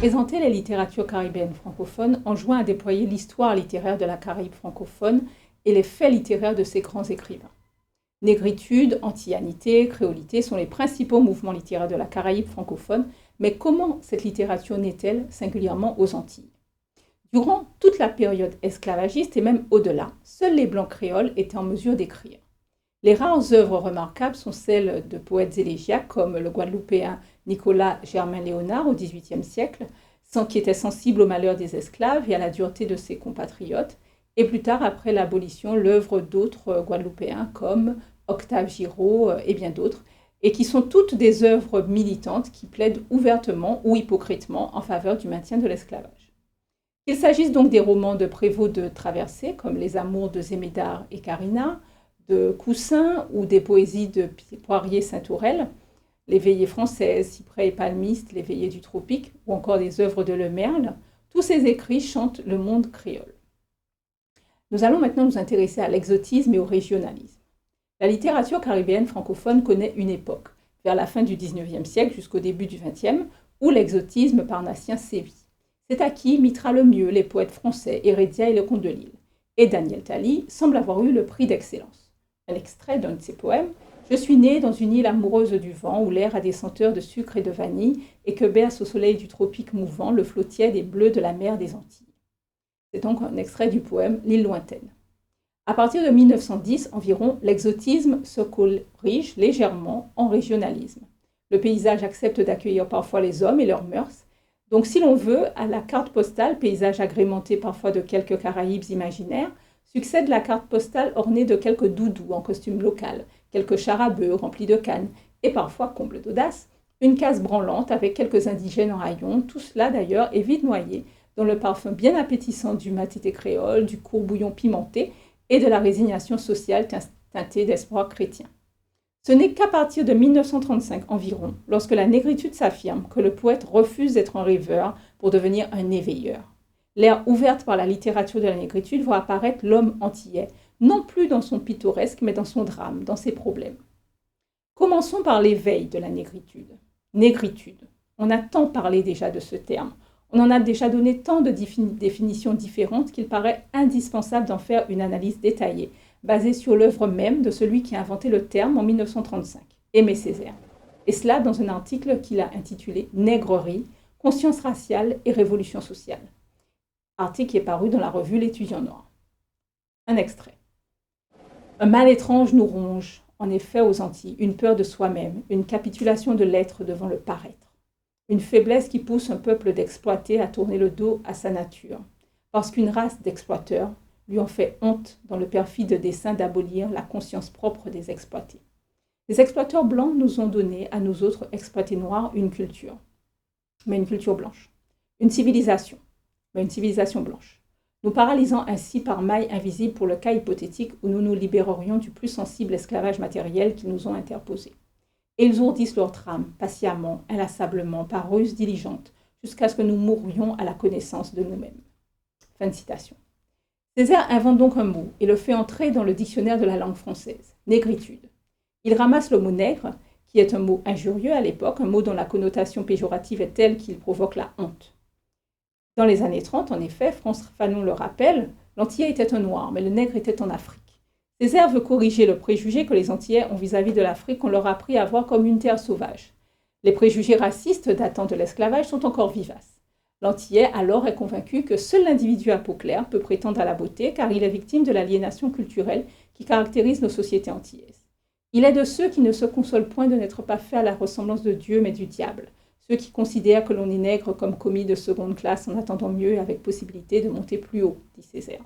Présenter les littératures caribéennes francophones enjoint à déployer l'histoire littéraire de la Caraïbe francophone et les faits littéraires de ses grands écrivains. Négritude, antillanité, créolité sont les principaux mouvements littéraires de la Caraïbe francophone, mais comment cette littérature naît-elle singulièrement aux Antilles? Durant toute la période esclavagiste et même au-delà, seuls les Blancs créoles étaient en mesure d'écrire. Les rares œuvres remarquables sont celles de poètes élégiaques comme le Guadeloupéen Nicolas Germain-Léonard au XVIIIe siècle, qui était sensible au malheur des esclaves et à la dureté de ses compatriotes, et plus tard, après l'abolition, l'œuvre d'autres Guadeloupéens comme Octave Giraud et bien d'autres, et qui sont toutes des œuvres militantes qui plaident ouvertement ou hypocritement en faveur du maintien de l'esclavage. Qu'il s'agisse donc des romans de Prévost de Traversée, comme Les Amours de Zémédar et Karina, de Cousin ou des poésies de Poirier-Saint-Tourelle, Les Veillées françaises, Cyprès et Palmiste, Les Veillées du Tropique, ou encore des œuvres de Le Merle, tous ces écrits chantent le monde créole. Nous allons maintenant nous intéresser à l'exotisme et au régionalisme. La littérature caribéenne francophone connaît une époque, vers la fin du XIXe siècle jusqu'au début du XXe, où l'exotisme parnassien sévit. C'est à qui imitera le mieux les poètes français Hérédia et Lecomte de Lisle. Et Daniel Tally semble avoir eu le prix d'excellence. Un extrait d'un de ses poèmes: « Je suis né dans une île amoureuse du vent, où l'air a des senteurs de sucre et de vanille, et que berce au soleil du tropique mouvant le flot tiède et bleu de la mer des Antilles. » C'est donc un extrait du poème L'île lointaine. À partir de 1910 environ, l'exotisme se corrige légèrement en régionalisme. Le paysage accepte d'accueillir parfois les hommes et leurs mœurs. Donc si l'on veut, à la carte postale, paysage agrémenté parfois de quelques Caraïbes imaginaires, succède la carte postale ornée de quelques doudous en costume local, quelques chars à bœufs remplis de cannes, et parfois, comble d'audace, une case branlante avec quelques indigènes en haillons, tout cela d'ailleurs est vite noyé dans le parfum bien appétissant du matité créole, du court bouillon pimenté et de la résignation sociale teintée d'espoir chrétien. Ce n'est qu'à partir de 1935 environ, lorsque la négritude s'affirme, que le poète refuse d'être un rêveur pour devenir un éveilleur. L'ère ouverte par la littérature de la négritude voit apparaître l'homme antillais, non plus dans son pittoresque, mais dans son drame, dans ses problèmes. Commençons par l'éveil de la négritude. Négritude. On a tant parlé déjà de ce terme. On en a déjà donné tant de définitions différentes qu'il paraît indispensable d'en faire une analyse détaillée, basée sur l'œuvre même de celui qui a inventé le terme en 1935, Aimé Césaire. Et cela dans un article qu'il a intitulé « Nègrerie, conscience raciale et révolution sociale ». Article qui est paru dans la revue L'Étudiant Noir. Un extrait. Un mal étrange nous ronge, en effet aux Antilles, une peur de soi-même, une capitulation de l'être devant le paraître. Une faiblesse qui pousse un peuple d'exploiter à tourner le dos à sa nature, parce qu'une race d'exploiteurs lui en fait honte dans le perfide dessein d'abolir la conscience propre des exploités. Les exploiteurs blancs nous ont donné, à nous autres exploités noirs, une culture, mais une culture blanche. Une civilisation, mais une civilisation blanche. Nous paralysant ainsi par mailles invisibles pour le cas hypothétique où nous nous libérerions du plus sensible esclavage matériel qu'ils nous ont interposé. Et ils ourdissent leur trame, patiemment, inlassablement, par ruse diligente, jusqu'à ce que nous mourions à la connaissance de nous-mêmes. Fin de citation. Césaire invente donc un mot et le fait entrer dans le dictionnaire de la langue française, négritude. Il ramasse le mot nègre, qui est un mot injurieux à l'époque, un mot dont la connotation péjorative est telle qu'il provoque la honte. Dans les années 30, en effet, Frantz Fanon le rappelle, l'Antillais était un noir, mais le nègre était en Afrique. Césaire veut corriger le préjugé que les Antillais ont vis-à-vis de l'Afrique qu'on leur a appris à voir comme une terre sauvage. Les préjugés racistes datant de l'esclavage sont encore vivaces. L'Antillais alors est convaincu que seul l'individu à peau claire peut prétendre à la beauté car il est victime de l'aliénation culturelle qui caractérise nos sociétés antillaises. Il est de ceux qui ne se consolent point de n'être pas fait à la ressemblance de Dieu mais du diable, ceux qui considèrent que l'on est nègre comme commis de seconde classe en attendant mieux et avec possibilité de monter plus haut, dit Césaire.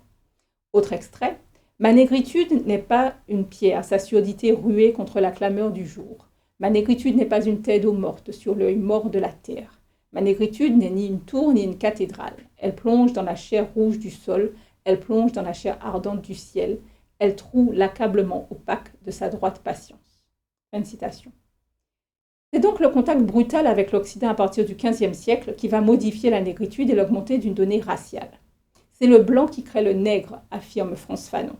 Autre extrait. Ma négritude n'est pas une pierre, sa surdité ruée contre la clameur du jour. Ma négritude n'est pas une tête d'eau morte sur l'œil mort de la terre. Ma négritude n'est ni une tour ni une cathédrale. Elle plonge dans la chair rouge du sol, elle plonge dans la chair ardente du ciel, elle troue l'accablement opaque de sa droite patience. Fin de citation. C'est donc le contact brutal avec l'Occident à partir du XVe siècle qui va modifier la négritude et l'augmenter d'une donnée raciale. C'est le blanc qui crée le nègre, affirme Frantz Fanon.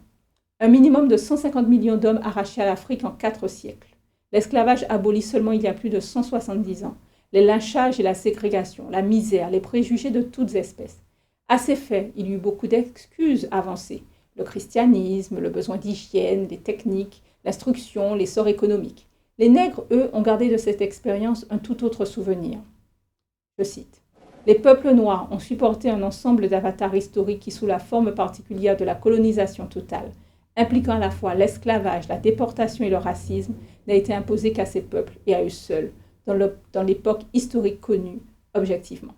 Un minimum de 150 millions d'hommes arrachés à l'Afrique en 4 siècles. L'esclavage aboli seulement il y a plus de 170 ans. les lynchages et la ségrégation, la misère, les préjugés de toutes espèces. À ces faits, il y eut beaucoup d'excuses avancées. Le christianisme, le besoin d'hygiène, des techniques, l'instruction, l'essor économique. Les nègres, eux, ont gardé de cette expérience un tout autre souvenir. Je cite. Les peuples noirs ont supporté un ensemble d'avatars historiques qui, sous la forme particulière de la colonisation totale, impliquant à la fois l'esclavage, la déportation et le racisme, n'a été imposé qu'à ces peuples et à eux seuls, dans l'époque historique connue, objectivement.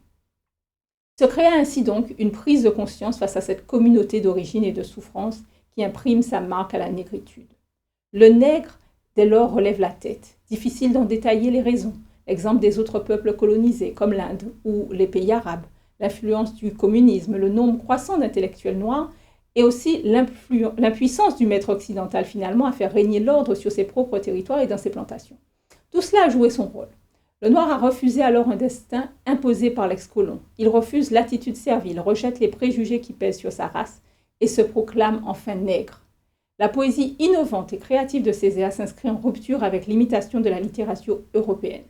Se créa ainsi donc une prise de conscience face à cette communauté d'origine et de souffrance qui imprime sa marque à la négritude. Le nègre, dès lors, relève la tête. Difficile d'en détailler les raisons. Exemple des autres peuples colonisés, comme l'Inde ou les pays arabes, l'influence du communisme, le nombre croissant d'intellectuels noirs et aussi l'impuissance du maître occidental finalement à faire régner l'ordre sur ses propres territoires et dans ses plantations. Tout cela a joué son rôle. Le noir a refusé alors un destin imposé par l'ex-colon. Il refuse l'attitude servile, rejette les préjugés qui pèsent sur sa race et se proclame enfin nègre. La poésie innovante et créative de Césaire s'inscrit en rupture avec l'imitation de la littérature européenne.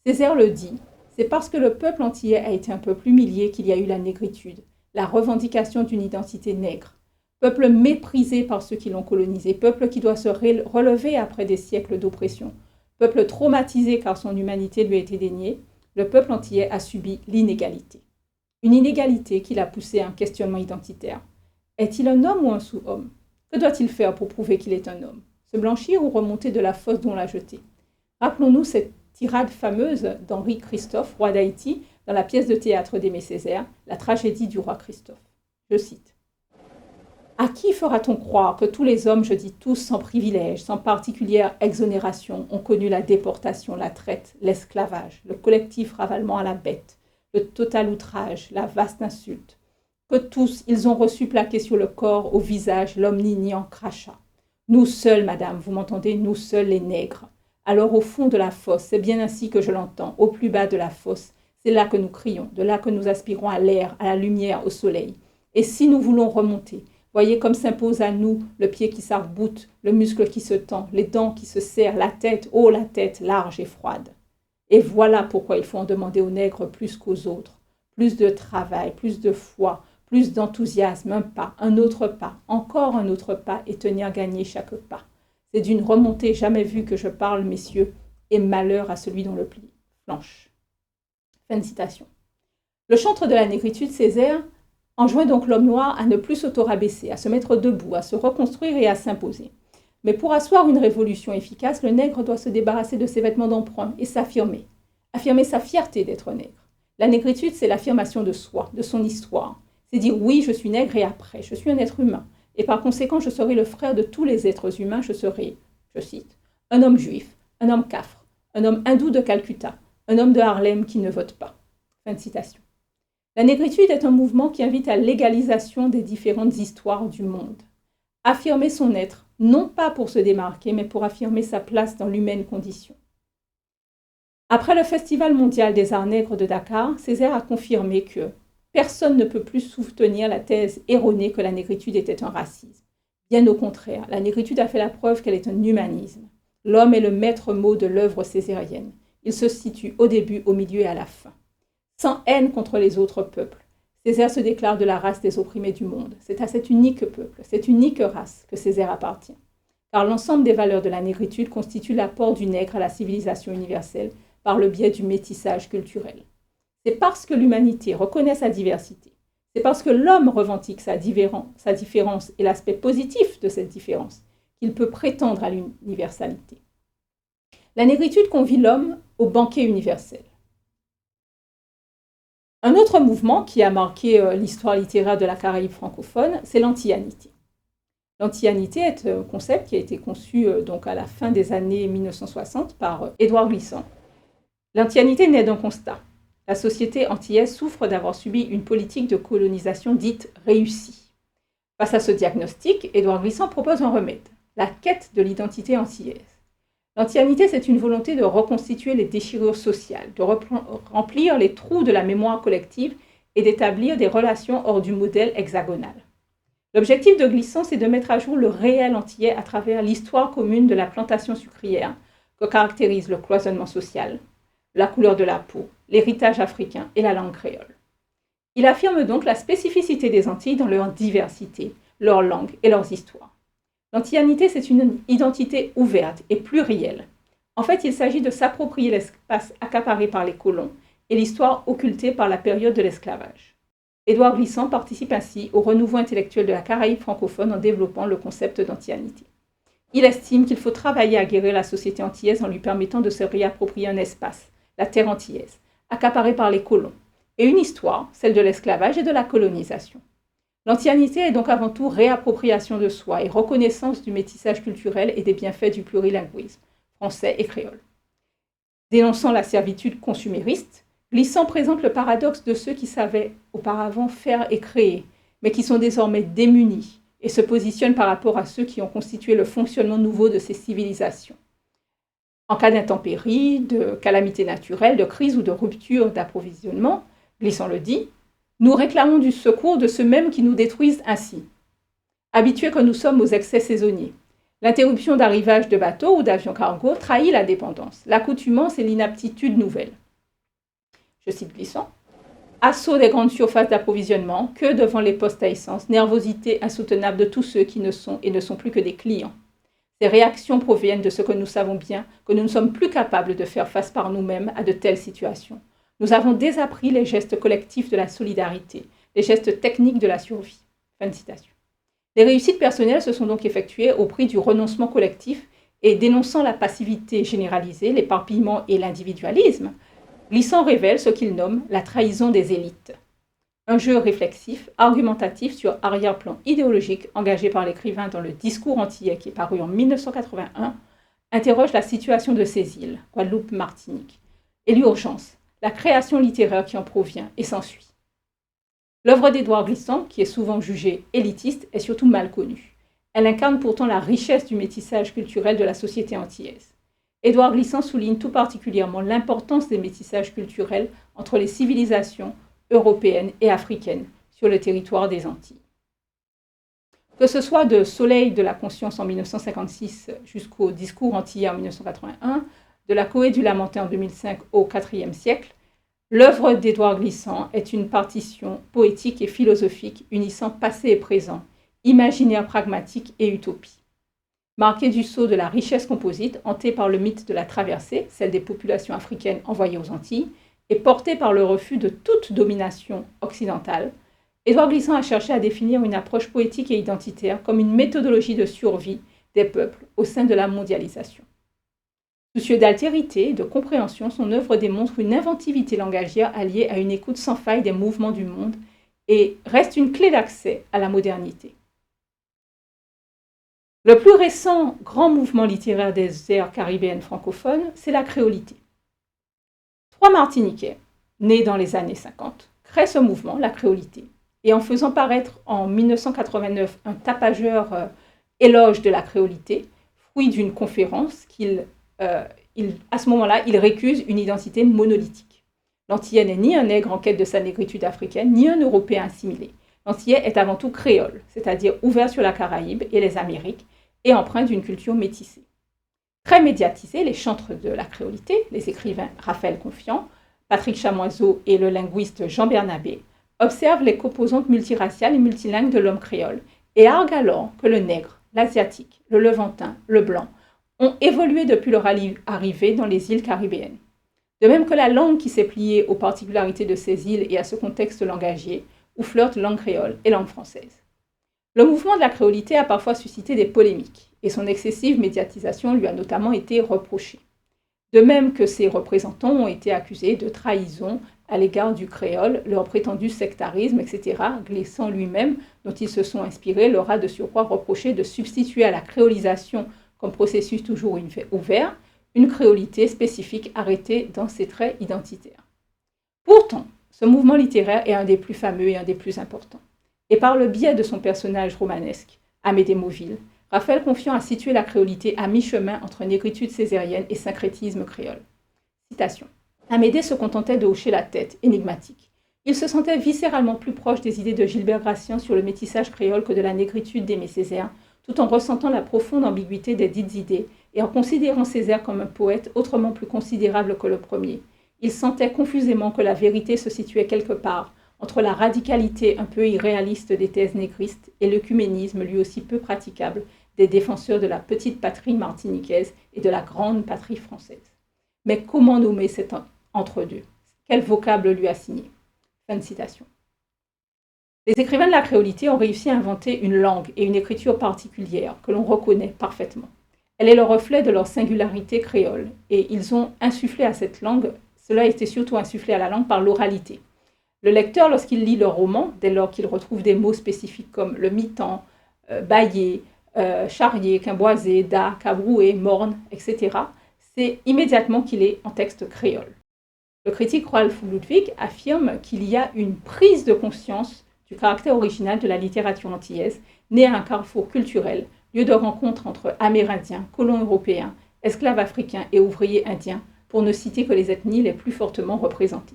Césaire le dit, c'est parce que le peuple antillais a été un peuple humilié qu'il y a eu la négritude, la revendication d'une identité nègre. Peuple méprisé par ceux qui l'ont colonisé, peuple qui doit se relever après des siècles d'oppression, peuple traumatisé car son humanité lui a été déniée, le peuple antillais a subi l'inégalité. Une inégalité qui l'a poussé à un questionnement identitaire. Est-il un homme ou un sous-homme? Que doit-il faire pour prouver qu'il est un homme? Se blanchir ou remonter de la fosse dont on l'a jeté? Rappelons-nous cette tirade fameuse d'Henri Christophe, roi d'Haïti, dans la pièce de théâtre d'Aimé Césaire, La tragédie du roi Christophe. Je cite. « À qui fera-t-on croire que tous les hommes, je dis tous, sans privilège, sans particulière exonération, ont connu la déportation, la traite, l'esclavage, le collectif ravalement à la bête, le total outrage, la vaste insulte, que tous, ils ont reçu plaqué sur le corps, au visage, l'omnignant crachat. Nous seuls, madame, vous m'entendez, nous seuls les nègres. Alors au fond de la fosse, c'est bien ainsi que je l'entends, au plus bas de la fosse, c'est là que nous crions, de là que nous aspirons à l'air, à la lumière, au soleil. Et si nous voulons remonter, voyez comme s'impose à nous le pied qui s'arc-boute, le muscle qui se tend, les dents qui se serrent, la tête, oh la tête, large et froide. Et voilà pourquoi il faut en demander aux nègres plus qu'aux autres. Plus de travail, plus de foi, plus d'enthousiasme, un pas, un autre pas, encore un autre pas et tenir gagné chaque pas. C'est d'une remontée jamais vue que je parle, messieurs, et malheur à celui dont le pli flanche. » Fin de citation. Le chantre de la négritude, Césaire, enjoint donc l'homme noir à ne plus s'auto-rabaisser, à se mettre debout, à se reconstruire et à s'imposer. Mais pour asseoir une révolution efficace, le nègre doit se débarrasser de ses vêtements d'emprunt et s'affirmer. Affirmer sa fierté d'être nègre. La négritude, c'est l'affirmation de soi, de son histoire. C'est dire oui, je suis nègre et après, je suis un être humain. Et par conséquent, je serai le frère de tous les êtres humains. Je serai, je cite, un homme juif, un homme cafre, un homme hindou de Calcutta, un homme de Harlem qui ne vote pas. Fin de citation. La négritude est un mouvement qui invite à l'égalisation des différentes histoires du monde. Affirmer son être, non pas pour se démarquer, mais pour affirmer sa place dans l'humaine condition. Après le Festival mondial des arts nègres de Dakar, Césaire a confirmé que personne ne peut plus soutenir la thèse erronée que la négritude était un racisme. Bien au contraire, la négritude a fait la preuve qu'elle est un humanisme. L'homme est le maître mot de l'œuvre césarienne. Il se situe au début, au milieu et à la fin. Sans haine contre les autres peuples, Césaire se déclare de la race des opprimés du monde. C'est à cet unique peuple, cette unique race que Césaire appartient. Car l'ensemble des valeurs de la négritude constitue l'apport du nègre à la civilisation universelle par le biais du métissage culturel. C'est parce que l'humanité reconnaît sa diversité, c'est parce que l'homme revendique sa différence et l'aspect positif de cette différence qu'il peut prétendre à l'universalité. La négritude convie l'homme au banquet universel. Un autre mouvement qui a marqué l'histoire littéraire de la Caraïbe francophone, c'est l'antillanité. L'antillanité est un concept qui a été conçu donc à la fin des années 1960 par Édouard Glissant. L'antillanité naît d'un constat. La société antillaise souffre d'avoir subi une politique de colonisation dite réussie. Face à ce diagnostic, Édouard Glissant propose un remède, la quête de l'identité antillaise. L'antillanité, c'est une volonté de reconstituer les déchirures sociales, de remplir les trous de la mémoire collective et d'établir des relations hors du modèle hexagonal. L'objectif de Glissant, c'est de mettre à jour le réel antillais à travers l'histoire commune de la plantation sucrière que caractérise le cloisonnement social, la couleur de la peau, l'héritage africain et la langue créole. Il affirme donc la spécificité des Antilles dans leur diversité, leur langue et leurs histoires. L'antillanité, c'est une identité ouverte et plurielle. En fait, il s'agit de s'approprier l'espace accaparé par les colons et l'histoire occultée par la période de l'esclavage. Édouard Glissant participe ainsi au renouveau intellectuel de la Caraïbe francophone en développant le concept d'antillanité. Il estime qu'il faut travailler à guérir la société antillaise en lui permettant de se réapproprier un espace, la terre antillaise, accaparée par les colons, et une histoire, celle de l'esclavage et de la colonisation. L'antillanité est donc avant tout réappropriation de soi et reconnaissance du métissage culturel et des bienfaits du plurilinguisme, français et créole. Dénonçant la servitude consumériste, Glissant présente le paradoxe de ceux qui savaient auparavant faire et créer, mais qui sont désormais démunis, et se positionnent par rapport à ceux qui ont constitué le fonctionnement nouveau de ces civilisations. En cas d'intempéries, de calamités naturelles, de crise ou de rupture d'approvisionnement, Glissant le dit, nous réclamons du secours de ceux mêmes qui nous détruisent ainsi. Habitués que nous sommes aux excès saisonniers, l'interruption d'arrivage de bateaux ou d'avions cargo trahit la dépendance, l'accoutumance et l'inaptitude nouvelle. Je cite Glissant. Assaut des grandes surfaces d'approvisionnement, que devant les postes à essence, nervosité insoutenable de tous ceux qui ne sont et ne sont plus que des clients. Ces réactions proviennent de ce que nous savons bien, que nous ne sommes plus capables de faire face par nous-mêmes à de telles situations. Nous avons désappris les gestes collectifs de la solidarité, les gestes techniques de la survie. Fin de citation. Les réussites personnelles se sont donc effectuées au prix du renoncement collectif et dénonçant la passivité généralisée, l'éparpillement et l'individualisme, Glissant révèle ce qu'il nomme la trahison des élites. Un jeu réflexif, argumentatif sur arrière-plan idéologique engagé par l'écrivain dans le Discours antillais qui est paru en 1981, interroge la situation de ces îles, Guadeloupe, Martinique, et l'urgence, la création littéraire qui en provient et s'ensuit. L'œuvre d'Édouard Glissant, qui est souvent jugée élitiste, est surtout mal connue. Elle incarne pourtant la richesse du métissage culturel de la société antillaise. Édouard Glissant souligne tout particulièrement l'importance des métissages culturels entre les civilisations européennes et africaines sur le territoire des Antilles. Que ce soit de Soleil de la conscience en 1956 jusqu'au Discours antillais en 1981, de la Cohue du Lamentin en 2005 au IVe siècle, l'œuvre d'Édouard Glissant est une partition poétique et philosophique unissant passé et présent, imaginaire pragmatique et utopie. Marquée du sceau de la richesse composite, hantée par le mythe de la traversée, celle des populations africaines envoyées aux Antilles, et portée par le refus de toute domination occidentale, Édouard Glissant a cherché à définir une approche poétique et identitaire comme une méthodologie de survie des peuples au sein de la mondialisation. Soucieux d'altérité et de compréhension, son œuvre démontre une inventivité langagière alliée à une écoute sans faille des mouvements du monde et reste une clé d'accès à la modernité. Le plus récent grand mouvement littéraire des aires caribéennes francophones, c'est la créolité. Trois Martiniquais, nés dans les années 50, créent ce mouvement, la créolité, et en faisant paraître en 1989 un tapageur éloge de la créolité, fruit d'une conférence à ce moment-là, il récuse une identité monolithique. L'Antillais n'est ni un nègre en quête de sa négritude africaine, ni un Européen assimilé. L'Antillais est avant tout créole, c'est-à-dire ouvert sur la Caraïbe et les Amériques, et empreint d'une culture métissée. Très médiatisés, les chantres de la créolité, les écrivains Raphaël Confiant, Patrick Chamoiseau et le linguiste Jean Bernabé, observent les composantes multiraciales et multilingues de l'homme créole et arguent alors que le nègre, l'asiatique, le levantin, le blanc ont évolué depuis leur arrivée dans les îles caribéennes. De même que la langue qui s'est pliée aux particularités de ces îles et à ce contexte langagier où flirtent langue créole et langue française. Le mouvement de la créolité a parfois suscité des polémiques et son excessive médiatisation lui a notamment été reprochée. De même que ses représentants ont été accusés de trahison à l'égard du créole, leur prétendu sectarisme, etc. Glissant lui-même, dont ils se sont inspirés, leur a de surcroît reproché de substituer à la créolisation comme processus toujours ouvert, une créolité spécifique arrêtée dans ses traits identitaires. Pourtant, ce mouvement littéraire est un des plus fameux et un des plus importants. Et par le biais de son personnage romanesque, Amédée Mauville, Raphaël Confiant a situé la créolité à mi-chemin entre négritude césarienne et syncrétisme créole. Citation. Amédée se contentait de hocher la tête, énigmatique. Il se sentait viscéralement plus proche des idées de Gilbert Gracian sur le métissage créole que de la négritude d'Aimé Césaire, tout en ressentant la profonde ambiguïté des dites idées et en considérant Césaire comme un poète autrement plus considérable que le premier, Il sentait confusément que la vérité se situait quelque part entre la radicalité un peu irréaliste des thèses négristes et l'œcuménisme lui aussi peu praticable des défenseurs de la petite patrie martiniquaise et de la grande patrie française. Mais comment nommer cet entre-deux? Quel vocable lui assigner? Fin de citation. Les écrivains de la créolité ont réussi à inventer une langue et une écriture particulières que l'on reconnaît parfaitement. Elle est le reflet de leur singularité créole et ils ont insufflé à cette langue, cela a été surtout insufflé à la langue par l'oralité. Le lecteur, lorsqu'il lit leur roman, dès lors qu'il retrouve des mots spécifiques comme le mitan, baillé, charrier, quimboisé, da, cabroué, morne, etc., c'est immédiatement qu'il est en texte créole. Le critique Ralph Ludwig affirme qu'il y a une prise de conscience du caractère original de la littérature antillaise, née à un carrefour culturel, lieu de rencontre entre Amérindiens, colons européens, esclaves africains et ouvriers indiens, pour ne citer que les ethnies les plus fortement représentées.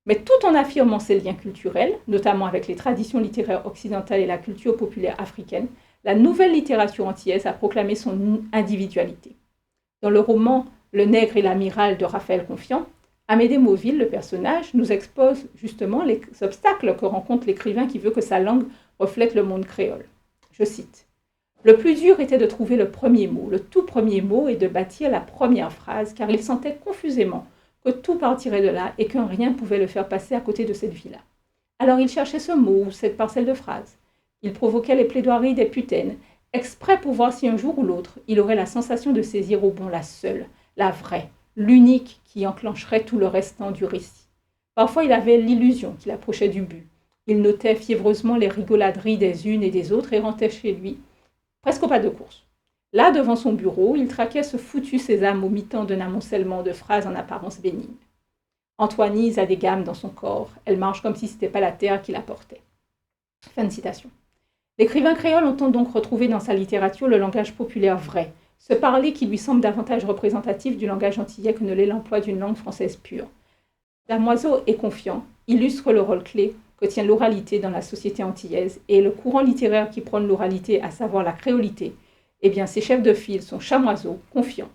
Mais tout en affirmant ces liens culturels, notamment avec les traditions littéraires occidentales et la culture populaire africaine, la nouvelle littérature antillaise a proclamé son individualité. Dans le roman Le Nègre et l'Amiral de Raphaël Confiant, Amédée Mauville, le personnage, nous expose justement les obstacles que rencontre l'écrivain qui veut que sa langue reflète le monde créole. Je cite. « Le plus dur était de trouver le premier mot, le tout premier mot, et de bâtir la première phrase, car il sentait confusément que tout partirait de là et qu'un rien pouvait le faire passer à côté de cette vie-là. Alors il cherchait ce mot ou cette parcelle de phrase. Il provoquait les plaidoiries des putaines, exprès pour voir si un jour ou l'autre, il aurait la sensation de saisir au bon la seule, la vraie, l'unique qui enclencherait tout le restant du récit. Parfois, il avait l'illusion qu'il approchait du but. Il notait fiévreusement les rigoladeries des unes et des autres et rentrait chez lui, presque au pas de course. Là, devant son bureau, il traquait ce foutu sésame au mi-temps d'un amoncellement de phrases en apparence bénignes. Antoinise a des gammes dans son corps, elle marche comme si ce n'était pas la terre qui la portait. Fin de citation. L'écrivain créole entend donc retrouver dans sa littérature le langage populaire vrai, ce parler qui lui semble davantage représentatif du langage antillais que ne l'est l'emploi d'une langue française pure. Damoiseau est confiant, illustre le rôle clé que tient l'oralité dans la société antillaise et le courant littéraire qui prône l'oralité, à savoir la créolité, eh bien, ses chefs de file sont Chamoiseau, confiant.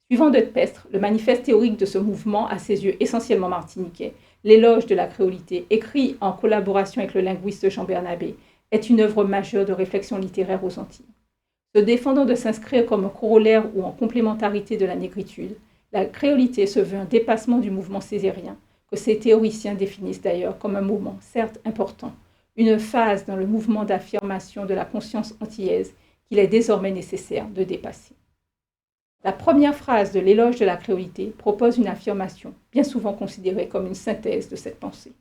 Suivant de Pestre, le manifeste théorique de ce mouvement, à ses yeux essentiellement martiniquais, l'éloge de la créolité, écrit en collaboration avec le linguiste Jean Bernabé, est une œuvre majeure de réflexion littéraire aux Antilles. Se défendant de s'inscrire comme un corollaire ou en complémentarité de la négritude, la créolité se veut un dépassement du mouvement césarien, que ces théoriciens définissent d'ailleurs comme un moment, certes important, une phase dans le mouvement d'affirmation de la conscience antillaise qu'il est désormais nécessaire de dépasser. La première phrase de l'éloge de la créolité propose une affirmation, bien souvent considérée comme une synthèse de cette pensée.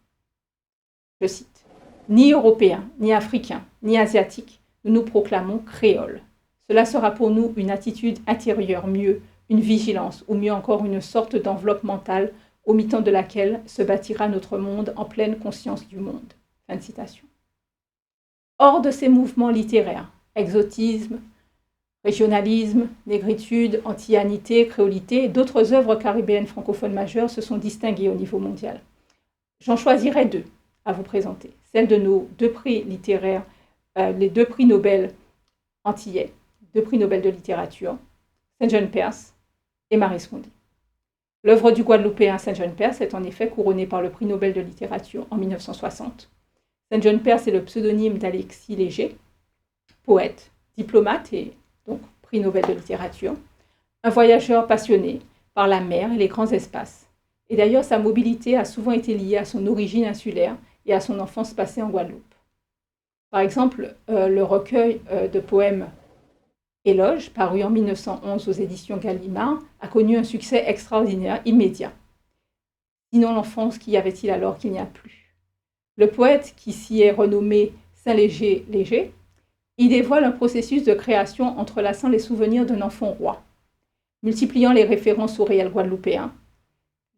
Je cite. « Ni Européens, ni Africains, ni Asiatiques, nous nous proclamons créoles. Cela sera pour nous une attitude intérieure mieux, une vigilance, ou mieux encore une sorte d'enveloppe mentale au mi-temps de laquelle se bâtira notre monde en pleine conscience du monde. » Fin de citation. Hors de ces mouvements littéraires, exotisme, régionalisme, négritude, antillanité, créolité, d'autres œuvres caribéennes francophones majeures se sont distinguées au niveau mondial. J'en choisirai deux à vous présenter. Celles de nos deux prix littéraires, les deux prix Nobel antillais, deux prix Nobel de littérature, Saint-John Perse et Maryse Condé. L'œuvre du Guadeloupéen Saint-John Perse est en effet couronnée par le prix Nobel de littérature en 1960. Saint-John Perse est le pseudonyme d'Alexis Léger, poète, diplomate et donc prix Nobel de littérature, un voyageur passionné par la mer et les grands espaces. Et d'ailleurs, sa mobilité a souvent été liée à son origine insulaire et à son enfance passée en Guadeloupe. Par exemple, le recueil de poèmes Éloge, paru en 1911 aux éditions Gallimard, a connu un succès extraordinaire, immédiat. Sinon l'enfance, qu'y avait-il alors qu'il n'y a plus? Le poète, qui s'y est renommé Saint-Léger, y dévoile un processus de création entrelaçant les souvenirs d'un enfant roi. Multipliant les références au réel guadeloupéen,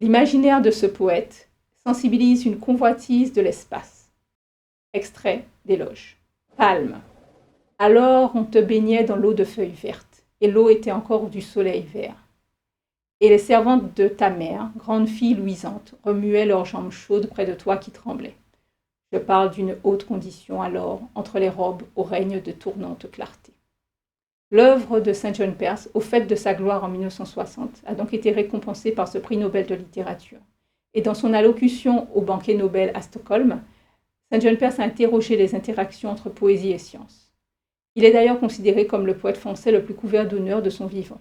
l'imaginaire de ce poète sensibilise une convoitise de l'espace. Extrait d'Éloge. Palme. Alors on te baignait dans l'eau de feuilles vertes, et l'eau était encore du soleil vert. Et les servantes de ta mère, grandes filles luisantes, remuaient leurs jambes chaudes près de toi qui tremblais. Je parle d'une haute condition alors, entre les robes au règne de tournante clarté. L'œuvre de Saint-John Perse, au fait de sa gloire en 1960, a donc été récompensée par ce prix Nobel de littérature. Et dans son allocution au banquet Nobel à Stockholm, Saint-Jean-Perse a interrogé les interactions entre poésie et science. Il est d'ailleurs considéré comme le poète français le plus couvert d'honneur de son vivant.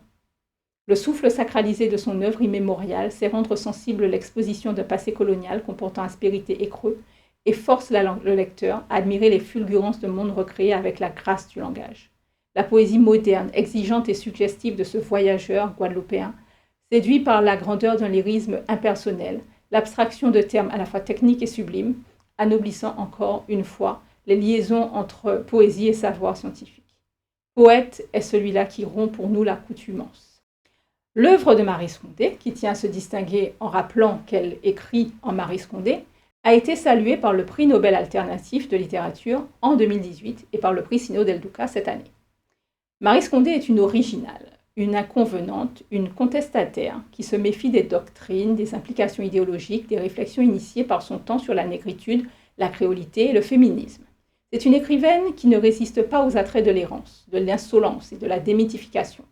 Le souffle sacralisé de son œuvre immémoriale sait rendre sensible l'exposition d'un passé colonial comportant aspérité et creux et force le lecteur à admirer les fulgurances de monde recréé avec la grâce du langage. La poésie moderne, exigeante et suggestive de ce voyageur guadeloupéen, séduit par la grandeur d'un lyrisme impersonnel, l'abstraction de termes à la fois techniques et sublimes, anoblissant encore une fois les liaisons entre poésie et savoir scientifique. Poète est celui-là qui rompt pour nous l'accoutumance. L'œuvre de Maryse Condé, qui tient à se distinguer en rappelant qu'elle écrit en Maryse Condé, a été saluée par le prix Nobel alternatif de littérature en 2018 et par le prix Sino del Duca cette année. Maryse Condé est une originale, une inconvenante, une contestataire qui se méfie des doctrines, des implications idéologiques, des réflexions initiées par son temps sur la négritude, la créolité et le féminisme. C'est une écrivaine qui ne résiste pas aux attraits de l'errance, de l'insolence et de la démythification.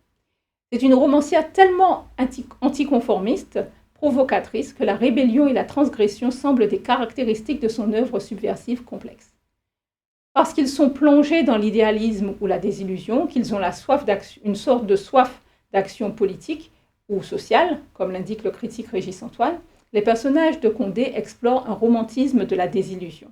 C'est une romancière tellement anticonformiste, provocatrice, que la rébellion et la transgression semblent des caractéristiques de son œuvre subversive complexe. Parce qu'ils sont plongés dans l'idéalisme ou la désillusion, qu'ils ont une sorte de soif d'action politique ou sociale, comme l'indique le critique Régis Antoine, les personnages de Condé explorent un romantisme de la désillusion.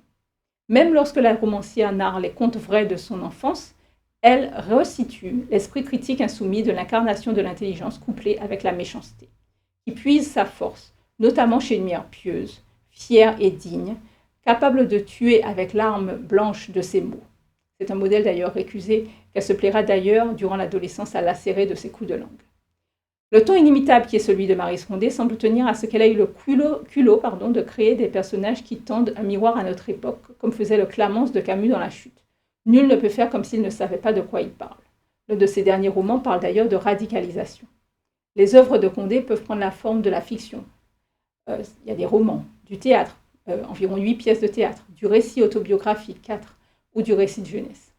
Même lorsque la romancière narre les contes vrais de son enfance, elle resitue l'esprit critique insoumis de l'incarnation de l'intelligence couplée avec la méchanceté, qui puise sa force, notamment chez une mère pieuse, fière et digne, capable de tuer avec l'arme blanche de ses mots. C'est un modèle d'ailleurs récusé, qu'elle se plaira d'ailleurs durant l'adolescence à lacérer de ses coups de langue. Le ton inimitable qui est celui de Maryse Condé semble tenir à ce qu'elle a eu le culot de créer des personnages qui tendent un miroir à notre époque, comme faisait le Clamence de Camus dans La Chute. Nul ne peut faire comme s'il ne savait pas de quoi il parle. L'un de ses derniers romans parle d'ailleurs de radicalisation. Les œuvres de Condé peuvent prendre la forme de la fiction. Il y a des romans, du théâtre, environ 8 pièces de théâtre, du récit autobiographique, 4, ou du récit de jeunesse.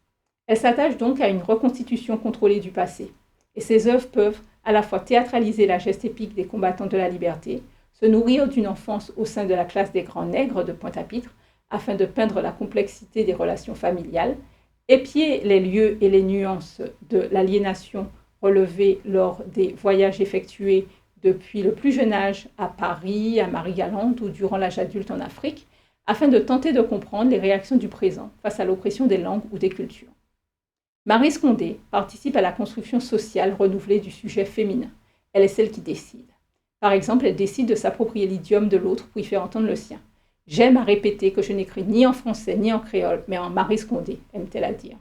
Elle s'attache donc à une reconstitution contrôlée du passé. Et ses œuvres peuvent à la fois théâtraliser la geste épique des combattants de la liberté, se nourrir d'une enfance au sein de la classe des grands nègres de Pointe-à-Pitre, afin de peindre la complexité des relations familiales, épier les lieux et les nuances de l'aliénation relevée lors des voyages effectués depuis le plus jeune âge à Paris, à Marie-Galante ou durant l'âge adulte en Afrique, afin de tenter de comprendre les réactions du présent face à l'oppression des langues ou des cultures. Maryse Condé participe à la construction sociale renouvelée du sujet féminin. Elle est celle qui décide. Par exemple, elle décide de s'approprier l'idiome de l'autre pour y faire entendre le sien. « J'aime à répéter que je n'écris ni en français ni en créole, mais en Maryse Condé », aime-t-elle à dire.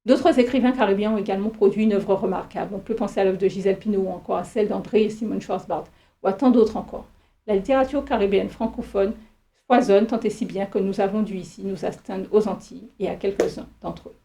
D'autres écrivains caribéens ont également produit une œuvre remarquable. On peut penser à l'œuvre de Gisèle Pineau ou encore à celle d'André et Simone Schwarzbart, ou à tant d'autres encore. La littérature caribéenne francophone foisonne tant et si bien que nous avons dû ici nous astreindre aux Antilles et à quelques-uns d'entre eux.